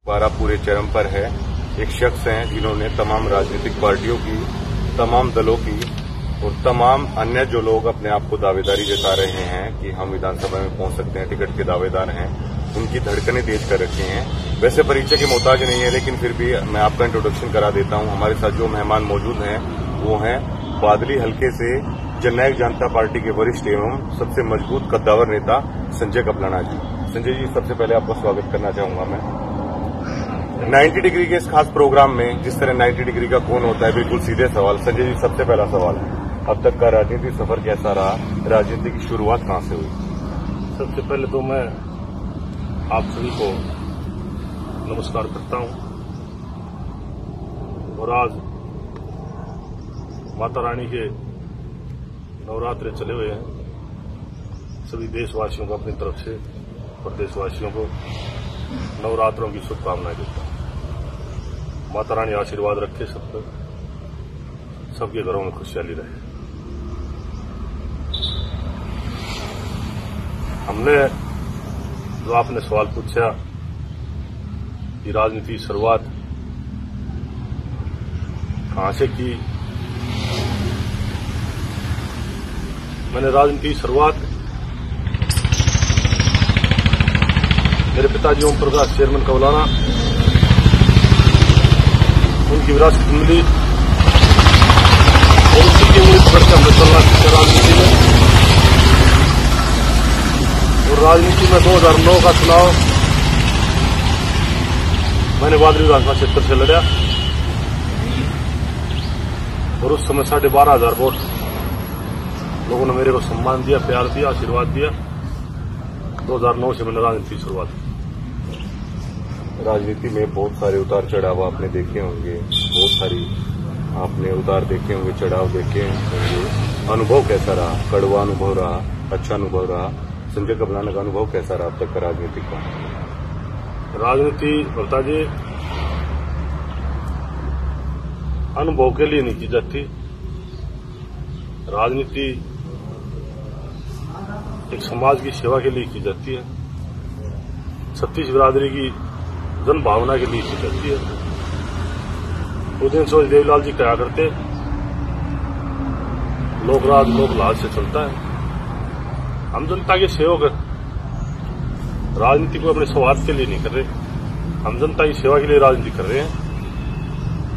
दोबारा पूरे चरम पर है। एक शख्स हैं जिन्होंने तमाम राजनीतिक पार्टियों की, तमाम दलों की और तमाम अन्य जो लोग अपने आप को दावेदारी जता रहे हैं कि हम विधानसभा में पहुंच सकते हैं, टिकट के दावेदार हैं, उनकी धड़कनें तेज कर रखी हैं। वैसे परिचय के मोहताज नहीं है, लेकिन फिर भी मैं आपका इंट्रोडक्शन करा देता हूं। हमारे साथ जो मेहमान मौजूद हैं वो हैं बादली हल्के से जननायक जनता पार्टी के वरिष्ठ एवं सबसे मजबूत कद्दावर नेता संजय कपलाना जी। संजय जी, सबसे पहले आपका स्वागत करना चाहूंगा मैं 90 डिग्री के इस खास प्रोग्राम में। जिस तरह 90 डिग्री का कौन होता है, बिल्कुल सीधे सवाल। संजय जी, सबसे पहला सवाल है, अब तक का राजनीतिक सफर कैसा रहा? राजनीति की शुरुआत कहां से हुई? सबसे पहले तो मैं आप सभी को नमस्कार करता हूं और आज माता रानी के नवरात्रे चले हुए हैं। सभी देशवासियों को अपनी तरफ से और देशवासियों को नवरात्रों की शुभकामनाएं देता हूं। माता रानी आशीर्वाद रखे सब पर, सबके घरों में खुशहाली रहे। हमने जो आपने सवाल पूछा कि राजनीति की शुरुआत कहां से की, मैंने राजनीति की शुरुआत मेरे पिताजी ओम प्रकाश चेयरमैन कपलाना, उनकी विरासत मिली और उसी की उंगली पकड़ के हमने चलना सीखा राजनीति में। और राजनीति में 2009 का चुनाव मैंने बादली विधानसभा क्षेत्र से लड़ा और उस समय 12,500 वोट लोगों ने मेरे को सम्मान दिया, प्यार दिया, आशीर्वाद दिया। 2009 से मैंने राजनीति की शुरुआत की। राजनीति में बहुत सारे उतार चढ़ाव आपने देखे होंगे, बहुत सारी आपने उतार देखे होंगे, चढ़ाव देखे होंगे। अनुभव कैसा रहा? कड़वा अनुभव रहा, अच्छा अनुभव रहा? संजय कपलाना का अनुभव कैसा रहा अब तक का राजनीति का? राजनीति बता जी अनुभव के लिए नहीं की जाती। राजनीति एक समाज की सेवा के लिए की जाती है, छत्तीस बिरादरी की जन भावना के लिए की जाती है। उस दिन सोच देवीलाल जी कहा करते, लोक राज लोक लाज से चलता है। हम जनता के सेवक हैं, राजनीति को अपने स्वार्थ के लिए नहीं कर रहे, हम जनता की सेवा के लिए राजनीति कर रहे हैं।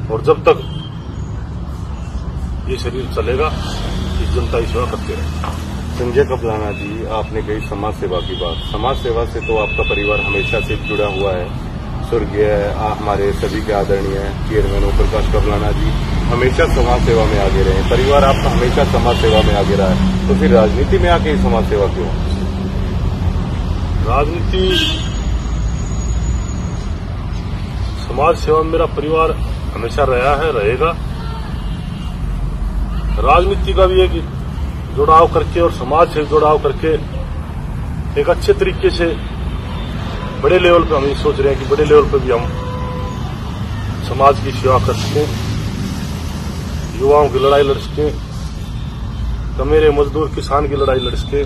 और जब तक ये शरीर चलेगा, इस जनता की सेवा करते रहेंगे। संजय कपलाना जी, आपने कही समाज सेवा की बात। समाज सेवा से तो आपका परिवार हमेशा से जुड़ा हुआ है। स्वर्गीय हमारे सभी के आदरणीय चेयरमैन ओम प्रकाश कपलाना जी हमेशा समाज सेवा में आगे रहे। परिवार आपका हमेशा समाज सेवा में आगे रहा है, तो फिर राजनीति में आके समाज सेवा क्यों? राजनीति समाज सेवा में मेरा परिवार हमेशा रहा है, रहेगा। राजनीति का भी एक जुड़ाव करके और समाज से जुड़ाव करके एक अच्छे तरीके से बड़े लेवल पर हम ये सोच रहे हैं कि बड़े लेवल पर भी हम समाज की सेवा कर सकें, युवाओं की लड़ाई लड़ सकें, कमेरे मजदूर किसान की लड़ाई लड़ सकें,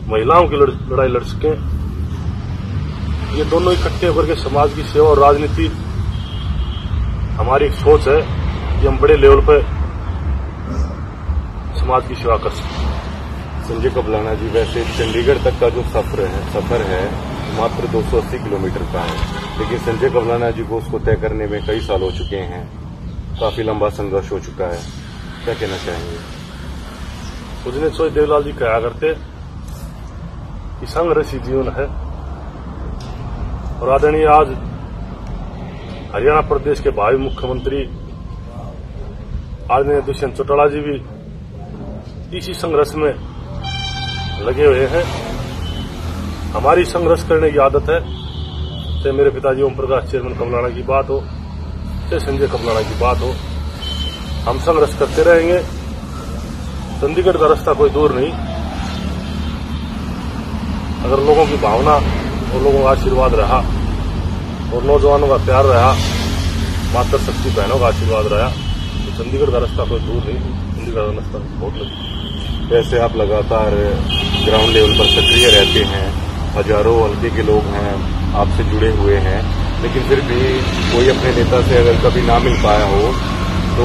महिलाओं की लड़ाई लड़ सकें। ये दोनों इकट्ठे होकर के समाज की सेवा और राजनीति हमारी एक सोच है कि हम बड़े लेवल पर समाज की सेवा कर सकें। संजय कपलाना जी, वैसे चंडीगढ़ तक का जो सफर है मात्र 280 किलोमीटर का है, लेकिन संजय कपलाना जी को उसको तय करने में कई साल हो चुके हैं, काफी लंबा संघर्ष हो चुका है। क्या कहना चाहेंगे? कुछ दिन सोच देवीलाल जी कहा करते कि संघर्ष ही जीवन है। और आदरणीय आज हरियाणा प्रदेश के भावी मुख्यमंत्री आदरणीय दुष्यंत चौटाला जी भी इसी संघर्ष में लगे हुए हैं। हमारी संघर्ष करने की आदत है, चाहे मेरे पिताजी ओम प्रकाश चेयरमैन कपलाना की बात हो, चाहे संजय कपलाना की बात हो, हम संघर्ष करते रहेंगे। चंडीगढ़ का रास्ता कोई दूर नहीं। अगर लोगों की भावना और लोगों का आशीर्वाद रहा और नौजवानों का प्यार रहा, मातृ शक्ति बहनों का आशीर्वाद रहा, तो चंडीगढ़ का रास्ता कोई दूर नहीं, चंडीगढ़ का रास्ता बहुत लंबा। वैसे आप लगातार ग्राउंड लेवल पर सक्रिय रहते हैं, हजारों हल्के के लोग हैं, आपसे जुड़े हुए हैं, लेकिन फिर भी कोई अपने नेता से अगर कभी ना मिल पाया हो तो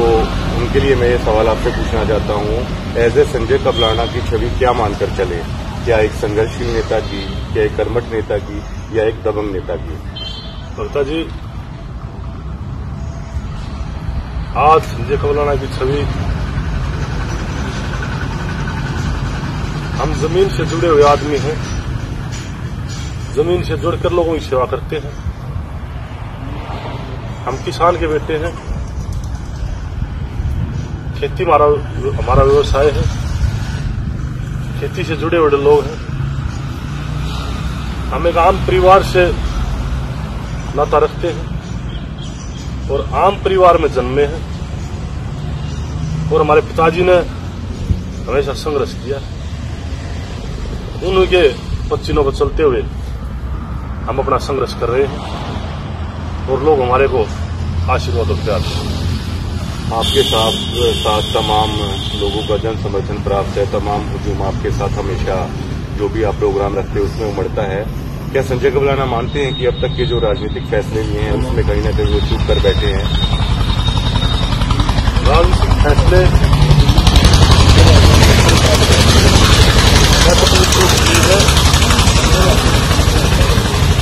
उनके लिए मैं ये सवाल आपसे पूछना चाहता हूँ, एज ए संजय कबलाना की छवि क्या मानकर चले? क्या एक संघर्षशील नेता की, क्या एक कर्मठ नेता की, या एक दबंग नेता की? भक्ता जी, आज संजय कबलाना की छवि हम जमीन से जुड़े हुए आदमी हैं, जमीन से जुड़कर लोगों की सेवा करते हैं। हम किसान के बेटे हैं, खेती हमारा व्यवसाय है, खेती से जुड़े हुए लोग हैं। हम एक आम परिवार से नाता रखते हैं और आम परिवार में जन्मे हैं, और हमारे पिताजी ने हमेशा संघर्ष किया। उनके पच्चीनों को चलते हुए हम अपना संघर्ष कर रहे हैं और लोग हमारे को आशीर्वाद और प्यार देते हैं। आपके साथ तमाम लोगों का जन समर्थन प्राप्त है, तमाम हुजूम आपके साथ हमेशा जो भी आप प्रोग्राम रखते हैं उसमें उमड़ता है। क्या संजय कबलाना मानते हैं कि अब तक के जो राजनीतिक फैसले लिए हैं उसमें कहीं न कहीं वो चूक कर बैठे हैं? राजनीतिक फैसले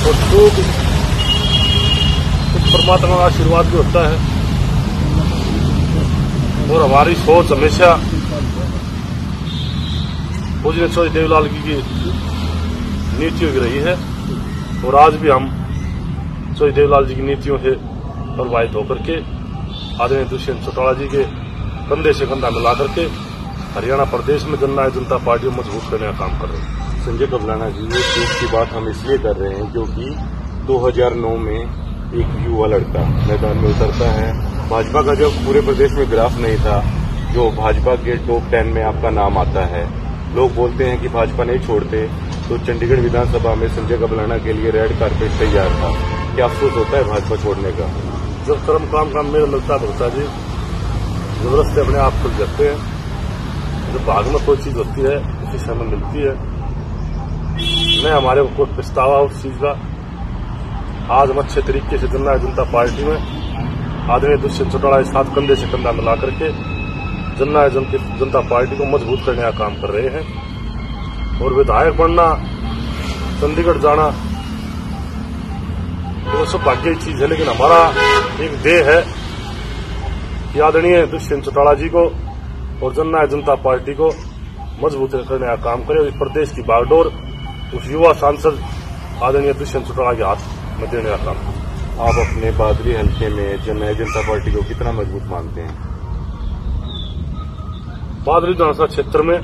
और चूक कुछ परमात्मा का आशीर्वाद भी होता है, और हमारी सोच हमेशा पूज्य चौधरी देवीलाल की नीतियों की रही है, और आज भी हम चौधरी देवीलाल जी की नीतियों से प्रभावित होकर के आदरणीय दुष्यंत चौटाला जी के कंधे से कंधा मिला करके हरियाणा प्रदेश में जननायक जनता पार्टी को मजबूत करने का काम कर रहे हैं। संजय कबलाना जी, ये चूक की बात हम इसलिए कर रहे हैं क्योंकि 2009 में एक युवा लड़का मैदान में उतरता है। भाजपा का जब पूरे प्रदेश में ग्राफ नहीं था, जो भाजपा के टॉप 10 में आपका नाम आता है, लोग बोलते हैं कि भाजपा नहीं छोड़ते, तो चंडीगढ़ विधानसभा में संजय कबलाना के लिए रेड कारपेट तैयार था। क्या अफसोस होता है भाजपा छोड़ने का? जब कर्म काम मेरा लगता है भक्ता जी, जबरदस्ती अपने आप खुल जाते हैं। जब भाग में कोई चीज होती है उसी समय मिलती है। न हमारे को कोई पछतावा उस चीज का। आज हम अच्छे तरीके से जननायक जनता पार्टी में आदरणीय दुष्यंत चौटाला के साथ कंधे से कंधा मिला करके जननायक जनता पार्टी को मजबूत करने का काम कर रहे हैं। और विधायक बनना, चंडीगढ़ जाना तो सौभाग्य की चीज है, लेकिन हमारा एक ध्येय है कि आदरणीय दुष्यंत चौटाला जी को और जननायक जनता पार्टी को मजबूत करने का काम करें। और इस प्रदेश की बागडोर उस युवा सांसद आदरणीय दुष्यंत चौटाला के हाथ में देने का काम करें। आप अपने बादली हल्के में जननायक जनता पार्टी को कितना मजबूत मानते हैं? बादली विधानसभा क्षेत्र में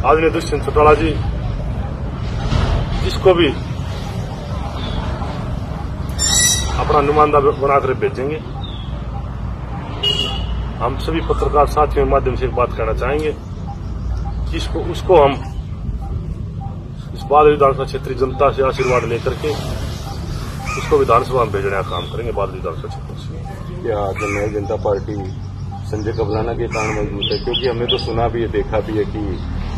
आदरणीय दुष्यंत चौटाला जी जिसको भी अपना नुमाइंदा बनाकर भेजेंगे। हम सभी पत्रकार साथियों के माध्यम से एक बात कहना चाहेंगे कि उसको हम इस बादल विधानसभा क्षेत्रीय जनता से आशीर्वाद लेकर के उसको विधानसभा में भेजने का काम करेंगे। बादल विधानसभा क्षेत्र से क्या जननायक जनता पार्टी संजय कबलाना के कारण मजबूत है? क्योंकि हमने तो सुना भी है, देखा भी है कि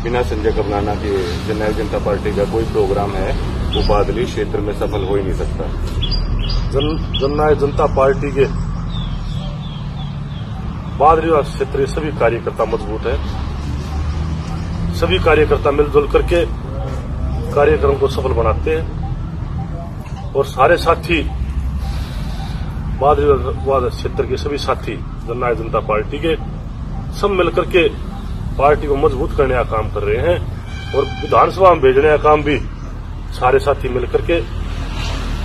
बिना संजय कबलाना के जननायक जनता पार्टी का कोई प्रोग्राम है वो बादली क्षेत्र में सफल हो ही नहीं सकता। जननायक जनता पार्टी के बादली क्षेत्र के सभी कार्यकर्ता मजबूत है। सभी कार्यकर्ता मिलजुल करके कार्यक्रम को सफल बनाते हैं, और सारे साथी बादल क्षेत्र के सभी साथी जननायक जनता पार्टी के सब मिलकर के पार्टी को मजबूत करने का काम कर रहे हैं। और विधानसभा में भेजने का काम भी सारे साथी मिलकर के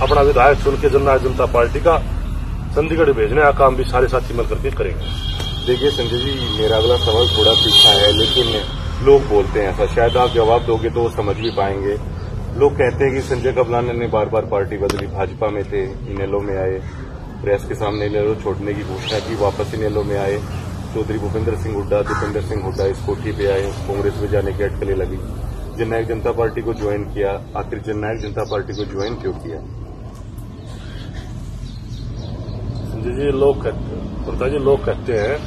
अपना विधायक चुन के जननायक जनता पार्टी का चंडीगढ़ भेजने का काम भी सारे साथी मिलकर के करेंगे। देखिए संजय जी, मेरा अगला सवाल थोड़ा तीखा है, लेकिन लोग बोलते हैं ऐसा, शायद आप जवाब दोगे तो वो समझ भी पाएंगे। लोग कहते हैं कि संजय कबलाना ने बार बार पार्टी बदली, भाजपा में थे, इनेलो में आए, प्रेस के सामने इनेलो छोड़ने की घोषणा की, वापस इनेलो में आए, चौधरी भूपेंद्र सिंह हुड्डा, दीपेंद्र सिंह हुड्डा इस कोठी पे आए, कांग्रेस में जाने की अटकलें लगी, जननायक जनता पार्टी को ज्वाइन किया। आखिर जननायक जनता पार्टी को ज्वाइन क्यों किया? संजय जी, लोग कहते हैं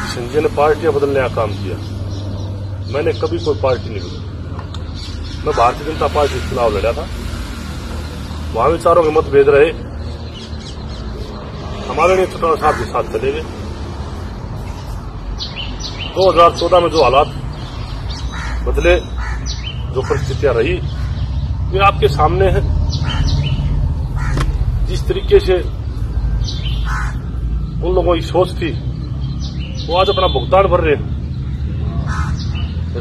संजय ने पार्टियां बदलने का काम किया। मैंने कभी कोई पार्टी नहीं बदली। मैं भारतीय जनता पार्टी से चुनाव लड़ा था। वहां विचारों के मतभेद रहे, हमारे लिए चौटाला साहब के साथ चले गए। 2014 में जो हालात बदले, जो परिस्थितियां रही, वे आपके सामने है। जिस तरीके से उन लोगों की सोच थी, वो आज अपना भुगतान भर रहे।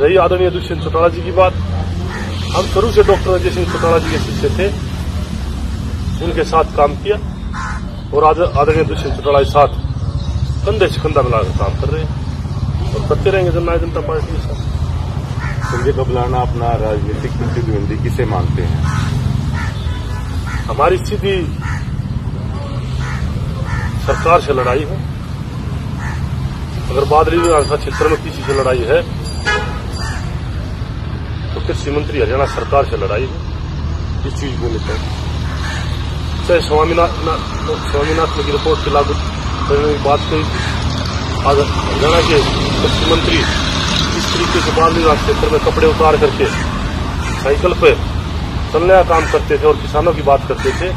रही आदरणीय दुष्यंत चौटाला जी की बात, हम शुरू से डॉक्टर अजय सिंह चौटाला जी के शिष्य थे, उनके साथ काम किया और आज आदरणीय दुष्यंत चौटाला के साथ कंधे से कंधा मिलाकर काम कर रहे हैं और करते रहेंगे जननायक जनता पार्टी के साथ। संजय कबलाना अपना राजनीतिक प्रतिद्वंदी किसे मानते हैं? हमारी सीधी सरकार से लड़ाई है। अगर बादली विधानसभा क्षेत्र में किसी से लड़ाई है तो कृषि मंत्री हरियाणा सरकार से लड़ाई है। इस चीज को लेकर चाहे स्वामीनाथन की रिपोर्ट के लागू करने की बात कही, आज हरियाणा के कृषि मंत्री इस तरीके से बादली विधानसभा क्षेत्र में कपड़े उतार करके साइकिल पे चलने का काम करते थे और किसानों की बात करते थे,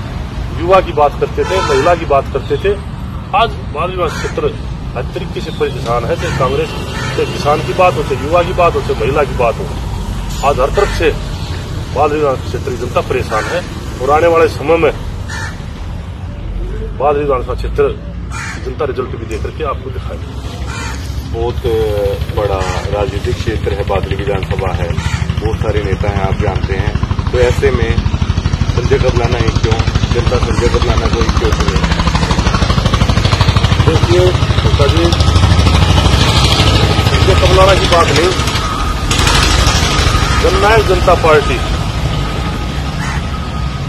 युवा की बात करते थे, महिला की बात करते थे। आज बादली विधानसभा क्षेत्र हर तरीके से परेशान है, चाहे कांग्रेस, चाहे किसान की बात हो, चाहे युवा की बात हो, चाहे महिला की बात हो। आज हर तरफ से बादली विधानसभा क्षेत्र की जनता परेशान है और आने वाले समय में बादली विधानसभा क्षेत्र की जनता रिजल्ट भी देकर के आपको दिखाएगी। बहुत बड़ा राजनीतिक क्षेत्र है, बादली विधानसभा है, बहुत सारे नेता हैं, आप जानते हैं। तो ऐसे में संजय कबलाना ही क्यों, जनता संजय कबलाना को ही क्यों चुने? देखिए जी, संजय कबलाना की बात नहीं, जननायक जनता पार्टी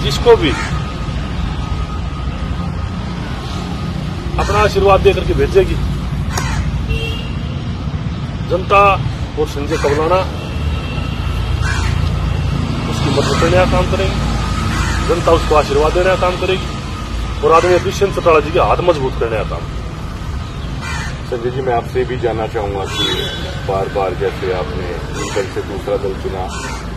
जिसको भी अपना आशीर्वाद देकर के भेजेगी, जनता और संजय कबलाना उसकी मदद करने का काम करेगी, जनता उसको आशीर्वाद देने का काम करेगी और आदरणीय दुष्यंत चौटाला जी के हाथ मजबूत करने का काम। संजय जी, मैं आपसे भी जानना चाहूंगा कि बार बार जैसे आपने एक दल से दूसरा दल चुना,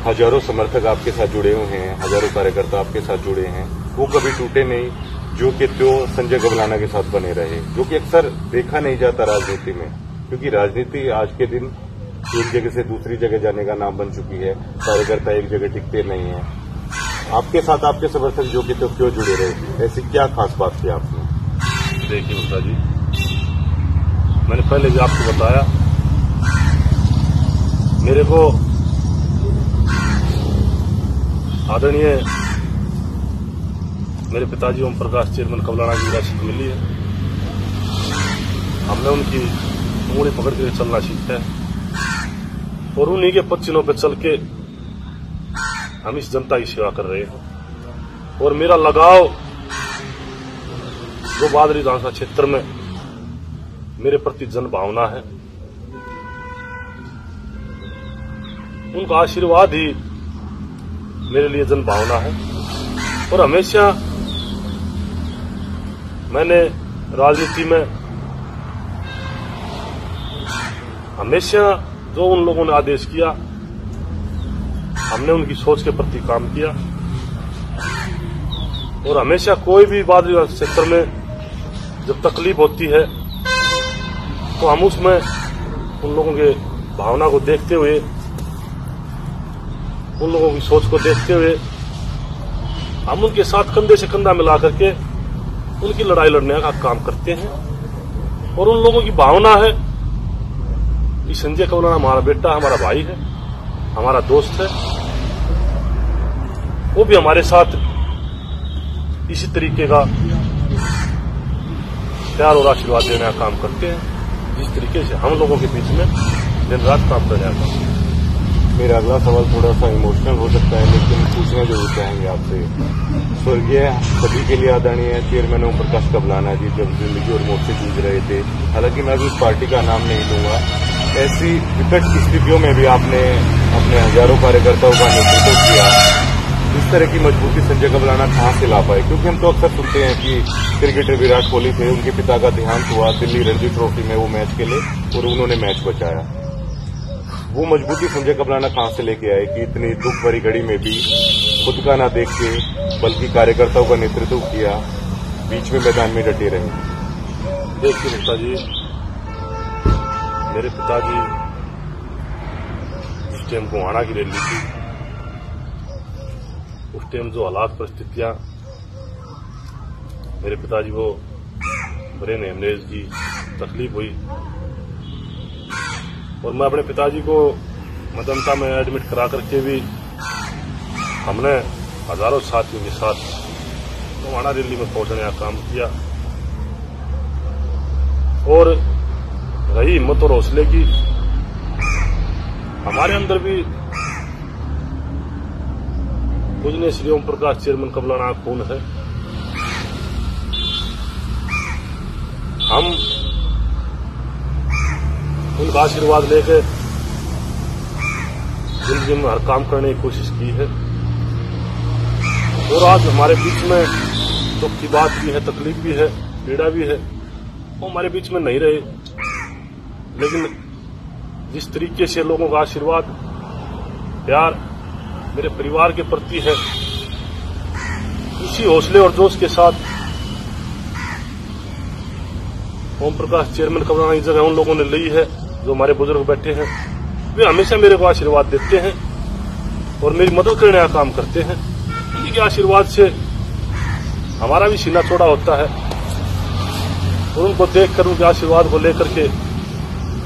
हजारों समर्थक आपके साथ जुड़े हुए हैं, हजारों कार्यकर्ता आपके साथ जुड़े हैं, वो कभी टूटे नहीं, जो कि तो संजय कबलाना के साथ बने रहे, जो कि अक्सर देखा नहीं जाता राजनीति में, क्योंकि राजनीति आज के दिन एक जगह से दूसरी जगह जाने का नाम बन चुकी है। कार्यकर्ता एक जगह टिकते नहीं है। आपके साथ आपके समर्थक जो कि तो क्यों जुड़े रहे, ऐसी क्या खास बात की आपने? देखिए मुद्दा जी, मैंने पहले भी आपको बताया, मेरे को आदरणीय मेरे पिताजी ओम प्रकाश चेयरमैन कबलाना की विरासत मिली है। हमने उनकी उंगली पकड़ के चलना सीखा है और उन्हीं के पद चिन्हों पर चल के हम इस जनता की सेवा कर रहे हैं। और मेरा लगाव जो बादली विधानसभा क्षेत्र में मेरे प्रति जन भावना है, उनका आशीर्वाद ही मेरे लिए जन भावना है। और हमेशा मैंने राजनीति में हमेशा जो उन लोगों ने आदेश किया, हमने उनकी सोच के प्रति काम किया। और हमेशा कोई भी बादली क्षेत्र में जब तकलीफ होती है तो हम उसमें उन लोगों के भावना को देखते हुए, उन लोगों की सोच को देखते हुए हम उनके साथ कंधे से कंधा मिला करके उनकी लड़ाई लड़ने का काम करते हैं। और उन लोगों की भावना है कि संजय कबलाना हमारा बेटा, हमारा भाई है, हमारा दोस्त है, वो भी हमारे साथ इसी तरीके का प्यार और आशीर्वाद देने का काम करते हैं, जिस तरीके से हम लोगों के बीच में दिन रात काम करने का काम। मेरा अगला सवाल थोड़ा सा इमोशनल हो सकता है, लेकिन पूछना जरूर चाहेंगे आपसे। स्वर्गीय सभी के लिए आदरणीय चेयरमैन ओम प्रकाश कबलाना जी जब जिंदगी और मौत से जूझ रहे थे, हालांकि मैं भी उस पार्टी का नाम नहीं लूंगा, ऐसी विकट स्थितियों में भी आपने अपने हजारों कार्यकर्ताओं का नेतृत्व किया। इस तरह की मजबूती संजय कबलाना कहां से ला पाए? क्योंकि हम तो अक्सर सुनते हैं कि क्रिकेटर विराट कोहली थे, उनके पिता का देहांत हुआ दिल्ली रणजी ट्रॉफी में वो मैच के लिए और उन्होंने मैच बचाया। वो मजबूती संजय कबलाना कहां से लेके आए कि इतनी दुख भरी घड़ी में भी खुद का ना देख के बल्कि कार्यकर्ताओं का नेतृत्व किया, बीच में मैदान में डटे रहे। देखिए पिताजी, मेरे पिताजी जिस टाइम गोहाना की रैली थी, उस टाइम जो हालात परिस्थितियां, मेरे पिताजी को ब्रेन हेमरेज की तकलीफ हुई और मैं अपने पिताजी को मदनता में एडमिट करा करके भी हमने हजारों साथियों के साथ गोहाना रैली में पहुंचने का काम किया। और रही हिम्मत और हौसले की, हमारे अंदर भी पूजनीय श्री ओम प्रकाश चेयरमैन कबलाना खून है। हम उनका आशीर्वाद लेकर जिंदगी में हर काम करने की कोशिश की है और आज हमारे बीच में दुख की बात भी है, तकलीफ भी है, पीड़ा भी है, वो हमारे बीच में नहीं रहे। लेकिन जिस तरीके से लोगों का आशीर्वाद, प्यार मेरे परिवार के प्रति है, उसी हौसले और जोश के साथ ओम प्रकाश चेयरमैन कबलाना की जगह उन लोगों ने ली है जो हमारे बुजुर्ग बैठे हैं। वे हमेशा मेरे को आशीर्वाद देते हैं और मेरी मदद करने का काम करते हैं। उन्हीं के आशीर्वाद से हमारा भी सीना चौड़ा होता है और उनको देखकर, उनके आशीर्वाद को लेकर के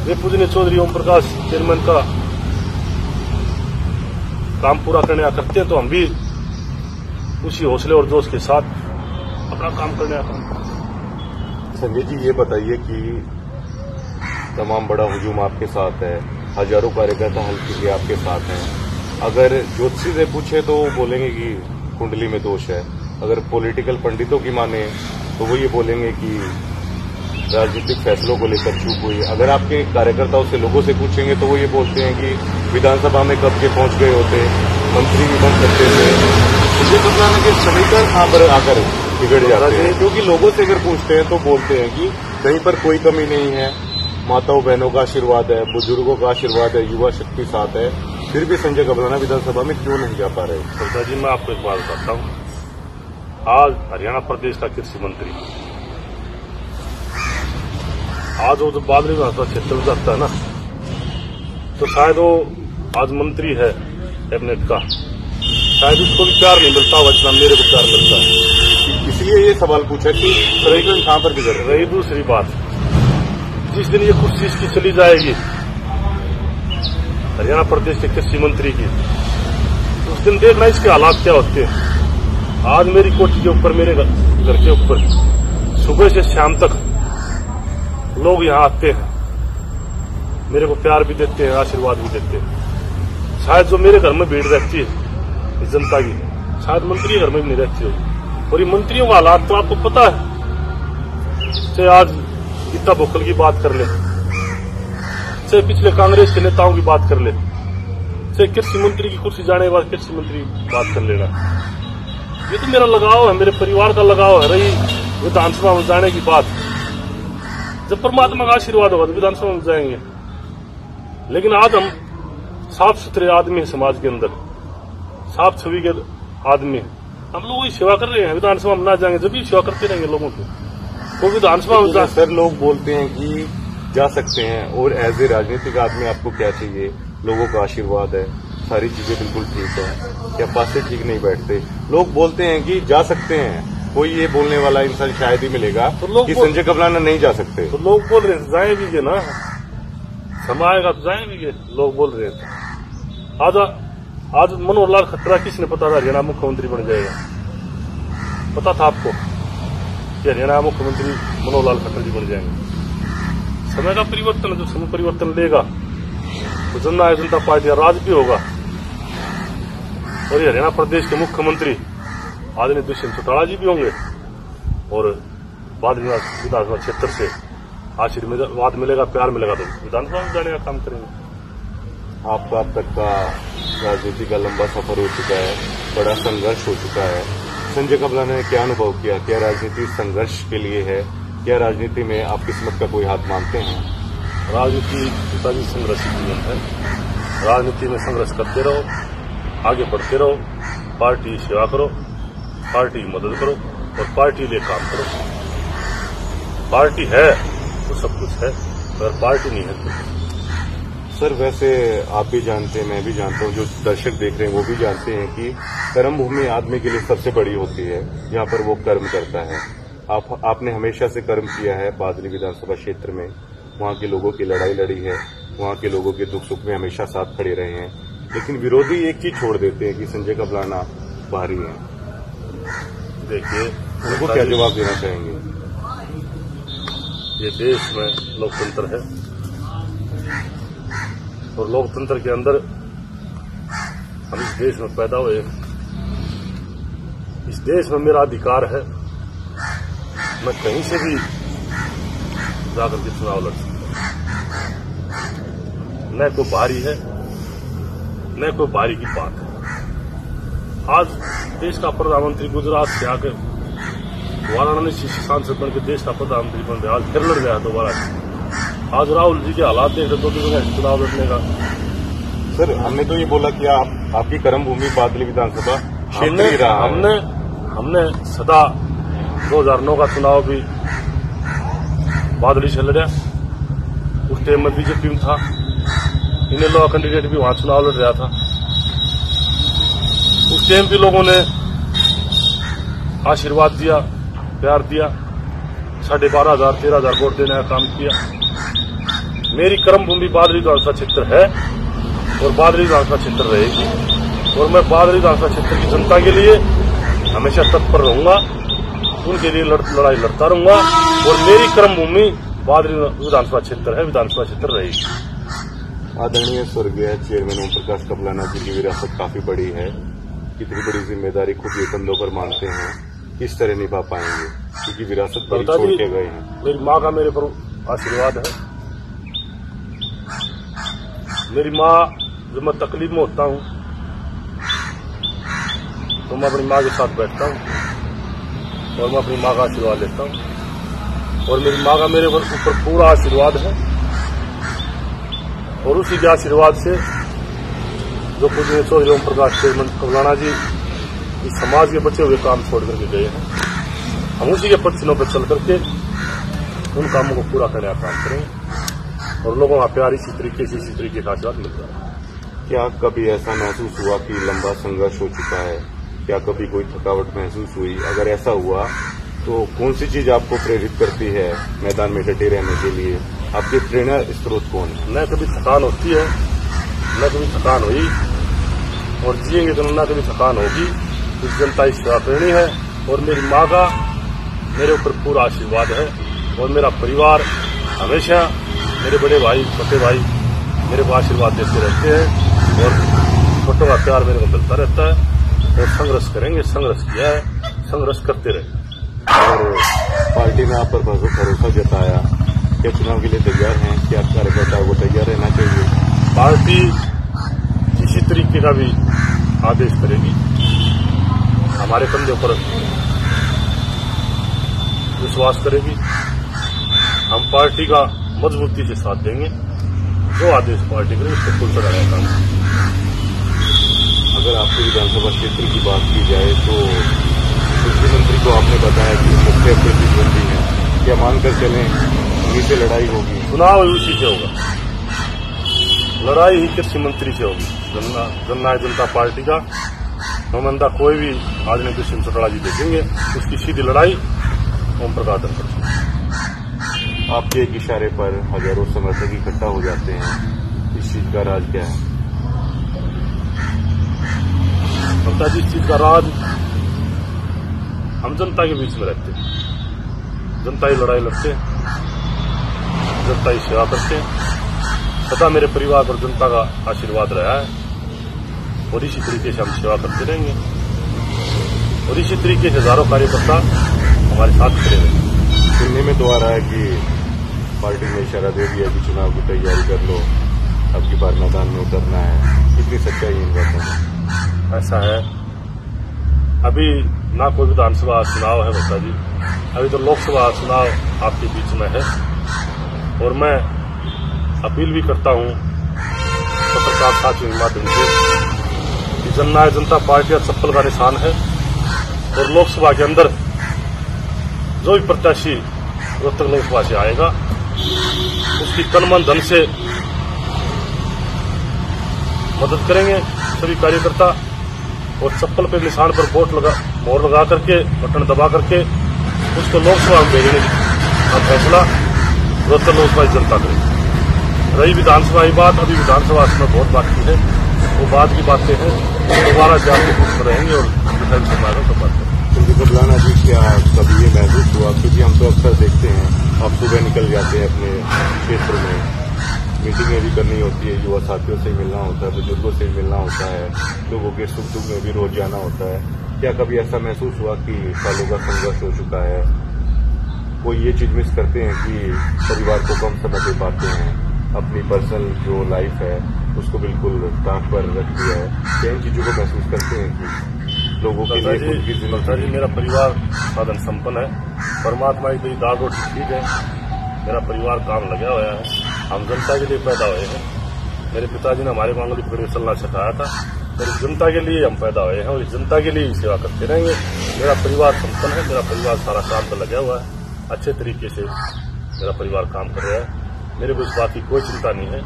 वे पूजनीय चौधरी ओम प्रकाश चेयरमैन का काम पूरा करने का करते हैं, तो हम भी उसी हौसले और जोश के साथ अपना काम करने का काम करते हैं। संजय जी, ये बताइए कि तमाम बड़ा हुजूम आपके साथ है, हजारों कार्यकर्ता हल्के के आपके साथ हैं। अगर ज्योतिषी से पूछे तो वो बोलेंगे कि कुंडली में दोष है, अगर पॉलिटिकल पंडितों की माने तो वो ये बोलेंगे कि राजनीतिक फैसलों को लेकर चूक हुई। अगर आपके कार्यकर्ताओं से, लोगों से पूछेंगे तो वो ये बोलते हैं कि विधानसभा में कब के पहुंच गए होते, मंत्री भी बन सकते थे। संजय कबलाना के समीकरण यहाँ पर आकर बिगड़ जाते हैं, क्योंकि लोगों से अगर पूछते हैं तो बोलते हैं कि कहीं पर कोई कमी नहीं है, माताओं बहनों का आशीर्वाद है, बुजुर्गों का आशीर्वाद है, युवा शक्ति साथ है, फिर भी संजय कबलाना विधानसभा में क्यों नहीं जा पा रहे? सरदार जी, मैं आपको एक बात बताता हूँ। आज हरियाणा प्रदेश का कृषि मंत्री, आज वो जब बादली विधानसभा क्षेत्र में जाता है ना, तो शायद वो आज मंत्री है कैबिनेट का, शायद उसको भी प्यार नहीं मिलता होगा जितना मेरे को प्यार मिलता है। इसलिए ये सवाल पूछा कि समीकरण कहां पर बिगड़ रही। दूसरी बात, जिस दिन ये कुर्सी इसकी चली जाएगी हरियाणा प्रदेश के कृषि मंत्री की, उस दिन देखना इसके हालात क्या होते हैं। आज मेरी कोठी के ऊपर, मेरे घर के ऊपर सुबह से शाम तक लोग यहाँ आते हैं, मेरे को प्यार भी देते हैं, आशीर्वाद भी देते हैं। शायद जो मेरे घर में भीड़ रहती है जनता की, शायद मंत्री घर में भी नहीं रहती होगी। और ये मंत्रियों का हालात तो आपको पता है, चाहे आज गीता भोकल की बात कर ले, चाहे पिछले कांग्रेस के नेताओं की बात कर ले, चाहे कृषि मंत्री की कुर्सी जाने के बाद कृषि मंत्री की बात कर लेना। ये तो मेरा लगाव है, मेरे परिवार का लगाव है। रही विधानसभा में जाने की बात, जब परमात्मा का आशीर्वाद होगा तो विधानसभा में जाएंगे। लेकिन आज हम साफ सुथरे आदमी हैं, समाज के अंदर साफ छवि के आदमी, हम लोगों की सेवा कर रहे हैं। विधानसभा में ना जाएंगे जब भी सेवा करते रहेंगे लोगों की, तो विधानसभा में सर लोग बोलते हैं कि जा सकते हैं, और एज ए राजनीतिक आदमी आपको क्या चाहिए? लोगों का आशीर्वाद है, सारी चीजें बिल्कुल ठीक है, क्या पासे ठीक नहीं बैठते? लोग बोलते हैं कि जा सकते हैं, कोई ये बोलने वाला इंसान शायद ही मिलेगा तो कि संजय कबलाना नहीं जा सकते। तो लोग बोल रहे हैं जाए भी ना, समय आएगा तो जाए भी, लोग बोल रहे हैं। आज मनोहर लाल खट्टर किसने पता था हरियाणा मुख्यमंत्री बन जाएगा? पता था आपको कि हरियाणा मुख्यमंत्री मनोहर लाल खट्टर जी बन जाएंगे? समय का परिवर्तन, जो समय परिवर्तन लेगा तो जनता पार्टी का राज भी होगा। और ये हरियाणा प्रदेश के मुख्यमंत्री आदरणीय दुष्यंत चौटाला जी भी होंगे, और बाद में विधानसभा क्षेत्र से आशीर्वाद मिलेगा, प्यार मिलेगा तो विधानसभा में जाने का काम करेंगे। आपका अब तक का राजनीति का लंबा सफर हो चुका है, बड़ा संघर्ष हो चुका है। संजय कबलाना ने क्या अनुभव किया? क्या राजनीति संघर्ष के लिए है? क्या राजनीति में आप किस्मत का कोई हाथ मानते हैं? राजनीति पिताजी संघर्ष जीवन है। राजनीति में संघर्ष करते रहो, आगे बढ़ते रहो, पार्टी की सेवा करो, पार्टी की मदद करो और पार्टी लिए काम करो। पार्टी है तो सब कुछ है, अगर पार्टी नहीं है तो सर वैसे आप भी जानते हैं, मैं भी जानता हूँ, जो दर्शक देख रहे हैं वो भी जानते हैं कि कर्म भूमि आदमी के लिए सबसे बड़ी होती है, जहाँ पर वो कर्म करता है। आपने हमेशा से कर्म किया है बादली विधानसभा क्षेत्र में, वहाँ के लोगों की लड़ाई लड़ी है, वहाँ के लोगों के दुख सुख में हमेशा साथ खड़े रहे हैं। लेकिन विरोधी एक चीज छोड़ देते हैं कि संजय कबलाना बाहरी हैं। देखिए उनको क्या जवाब देना चाहेंगे? ये देश में लोकतंत्र है और लोकतंत्र के अंदर हम इस देश में पैदा हुए। इस देश में मेरा अधिकार है, मैं कहीं से भी जाकर के चुनाव लड़ सकता हूं। न कोई बाहरी है न कोई बाहरी की बात है। आज देश का प्रधानमंत्री गुजरात से आकर वाराणसी से सांसद बनकर देश का प्रधानमंत्री बन गया, आज फिर लड़ गया दोबारा। आज राहुल जी के हालात देख रहे 2 दिन चुनाव लड़ने का। सर हमने तो ये बोला कि आपकी कर्म भूमि बादली विधानसभा क्षेत्र ही रहा है। हमने सदा 2009 का चुनाव भी बादली से लड़ा। उस टाइम में बीजेपी में था, इन्हें लोग कैंडिडेट भी वहां चुनाव लड़ रहा था। उस टाइम भी लोगों ने आशीर्वाद दिया, प्यार दिया, 12,500 13,000 वोट देने का काम किया। मेरी कर्मभूमि बादली विधानसभा क्षेत्र है और बादली विधानसभा क्षेत्र रहेगी और मैं बादली विधानसभा क्षेत्र की जनता के लिए हमेशा तत्पर रहूंगा, उनके लिए लड़ाई लड़ता रहूंगा और मेरी कर्मभूमि बादली विधानसभा क्षेत्र है, विधानसभा क्षेत्र रहेगी। आदरणीय स्वर्गीय चेयरमैन ओम प्रकाश कबलाना जी की विरासत काफी बड़ी है। कितनी बड़ी जिम्मेदारी खुद ये कंधों पर मानते हैं, किस तरह निभा पाएंगे? क्योंकि विरासत बड़ी छोड़ के गए हैं। मेरी माँ का मेरे पर आशीर्वाद है। मेरी माँ जब मैं तकलीफ में होता हूँ तो मैं अपनी माँ के साथ बैठता हूँ और मैं अपनी माँ का आशीर्वाद लेता हूँ और मेरी माँ का मेरे ऊपर पूरा आशीर्वाद है। और उसी के आशीर्वाद से जो पूजनीय स्वर्गीय ओम प्रकाश चेयरमैन कबलाना जी इस समाज के बचे हुए काम छोड़ करके गए हैं, हम उसी के पक्षों पर चल करके उन कामों को पूरा करने का काम करेंगे और लोगों का प्यार इसी तरीके का आशीर्वाद मिल रहा है। क्या कभी ऐसा महसूस हुआ कि लंबा संघर्ष हो चुका है? क्या कभी कोई थकावट महसूस हुई? अगर ऐसा हुआ तो कौन सी चीज आपको प्रेरित करती है मैदान में डटे रहने के लिए? आपके प्रेरणा स्रोत कौन है? न कभी थकान होती है, न कभी थकान हुई और जिएंगे तो न कभी थकान होगी। इस जनता की सेवा करनी है और मेरी माँ का मेरे ऊपर पूरा आशीर्वाद है और मेरा परिवार हमेशा, मेरे बड़े भाई छोटे भाई मेरे को आशीर्वाद देते रहते हैं और छोटों का प्यार मेरे को मिलता रहता है और संघर्ष करेंगे, संघर्ष किया है, संघर्ष करते रहेंगे। और पार्टी ने आप पर भरोसा जताया, क्या चुनाव के लिए तैयार हैं? क्या कार्यकर्ताओं को तैयार रहना चाहिए? पार्टी किसी तरीके का भी आदेश करेगी, हमारे कंधों पर विश्वास करेगी। हम पार्टी का मजबूती से साथ देंगे, जो आदेश पार्टी करेगी उसको फुल चढ़ाने का। अगर आपके विधानसभा क्षेत्र की बात की जाए तो कृषि मंत्री को आपने बताया कि मुख्य प्रतिद्वंदी है, क्या मानकर चलें उन्हीं से लड़ाई होगी? चुनाव उसी से होगा, लड़ाई ही कृषि मंत्री से होगी। जनता पार्टी का नुमाइंदा कोई भी आदरणीय कृष्ण चौटाला जी देखेंगे, उसकी सीधी लड़ाई ओम प्रकाश करेंगे। आपके एक इशारे पर हजारों समर्थक इकट्ठा हो जाते हैं, इस चीज का राज क्या है? जनता जी, इस चीज का राज, हम जनता के बीच में रहते हैं, जनता की लड़ाई लड़ते हैं, जनता की सेवा करते हैं। सदा मेरे परिवार पर जनता का आशीर्वाद रहा है और इसी तरीके से हम सेवा करते रहेंगे और इसी तरीके से हजारों कार्यकर्ता हमारे साथ खड़े रहेंगे। सुनने में तो आ रहा है कि पार्टी ने इशारा दे दिया कि चुनाव की तैयारी कर लो, अब की बार मैदान में उतरना है। कितनी सच्चाई इन बातों में? ऐसा है, अभी ना कोई विधानसभा चुनाव है बता जी, अभी तो लोकसभा चुनाव आपके बीच में है और मैं अपील भी करता हूं पत्रकार साथियों के माध्यम से कि जननायक जनता पार्टी चप्पल का निशान है और लोकसभा के अंदर जो भी प्रत्याशी रोहतक लोकसभा से आएगा उसकी तन मन धन से मदद करेंगे सभी कार्यकर्ता और चप्पल पे निशान पर मोहर लगा करके बटन दबा करके उसको लोकसभा में भेजने का फैसला रोहतक लोकसभा की जनता करेगी। रही विधानसभा की बात, अभी विधानसभा में बहुत बाकी है, वो बाद की बातें हैं, दोबारा जाके पूछ रहेंगे और विधान सभा में बात करेंगे। कबलाना जी, क्या कभी ये महसूस हुआ, क्योंकि हम तो अक्सर देखते हैं आप सुबह निकल जाते हैं अपने क्षेत्र में, मीटिंगें भी करनी होती है, युवा साथियों से मिलना होता है, बुजुर्गों से मिलना होता है, लोगों के सुख दुख में भी रोज जाना होता है, क्या कभी ऐसा महसूस हुआ कि सालों का संघर्ष हो चुका है, वो ये चीज मिस करते हैं कि परिवार को कम समय दे पाते हैं, अपनी पर्सनल जो लाइफ है उसको बिल्कुल ताक पर रख दिया है, क्या इन चीजों को महसूस करते हैं कि लोगों के लिए खुद की जिम्मेदारी? मेरा परिवार साधन संपन्न है, परमात्मा की कोई दाग और ठीक है, मेरा परिवार काम लगा हुआ है, हम जनता के लिए पैदा हुए हैं। मेरे पिताजी ने हमारे को आंगली पकड़ के चलना सिखाया था, मेरी जनता के लिए हम पैदा हुए हैं और इस जनता के लिए सेवा करते रहेंगे। मेरा परिवार संपन्न है, मेरा परिवार सारा काम पर लगा हुआ है, अच्छे तरीके से मेरा परिवार काम कर रहा है। मेरे को इस बात की कोई चिंता नहीं है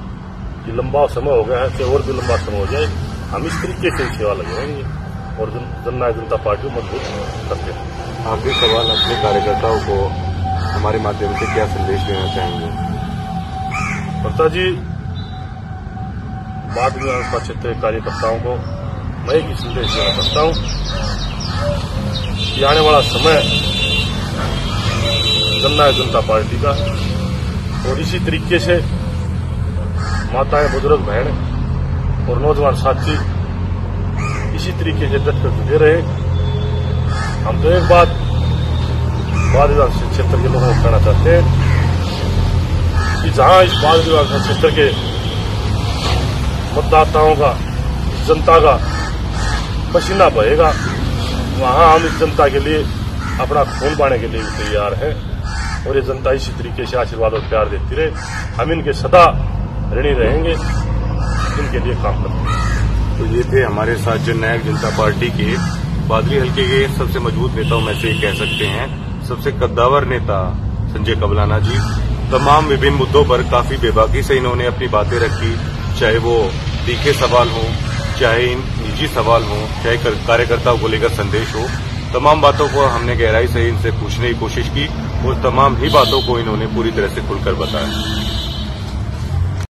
कि लंबा समय हो गया है कि और भी लंबा समय हो जाए, हम इस तरीके से सेवा लगे रहेंगे और जननायक जनता पार्टी को मजबूत करते हैं। आखिरी सवाल, अपने कार्यकर्ताओं को हमारे माध्यम से क्या संदेश देना चाहेंगे? प्रता जी, बाद में क्षेत्र के कार्यकर्ताओं को मैं एक ही संदेश देना चाहता हूं कि आने वाला समय जननायक जनता पार्टी का, और इसी तरीके से माताएं, बुजुर्ग, बहन और नौजवान साथी इसी तरीके से डट कर जुटे रहे। हम तो एक बात बाद विधानसभा क्षेत्र के लोगों को कहना चाहते हैं कि जहां इस बाद विधानसभा क्षेत्र के मतदाताओं का, जनता का पसीना बहेगा, वहां हम इस जनता के लिए अपना खून बहाने के लिए भी तैयार है और ये जनता इसी तरीके से आशीर्वाद और प्यार देती रहे। हम इनके सदा ऋणी रहेंगे, इनके लिए काम करेंगे। तो ये थे हमारे साथ जननायक जनता पार्टी के बादली हल्के के सबसे मजबूत नेताओं में से कह सकते हैं, सबसे कद्दावर नेता संजय कबलाना जी। तमाम विभिन्न मुद्दों पर काफी बेबाकी से इन्होंने अपनी बातें रखी, चाहे वो तीखे सवाल हों, चाहे निजी सवाल हों, चाहे कार्यकर्ताओं को लेकर संदेश हो, तमाम बातों को हमने गहराई से इनसे पूछने की कोशिश की और तमाम ही बातों को इन्होंने पूरी तरह से खुलकर बताया।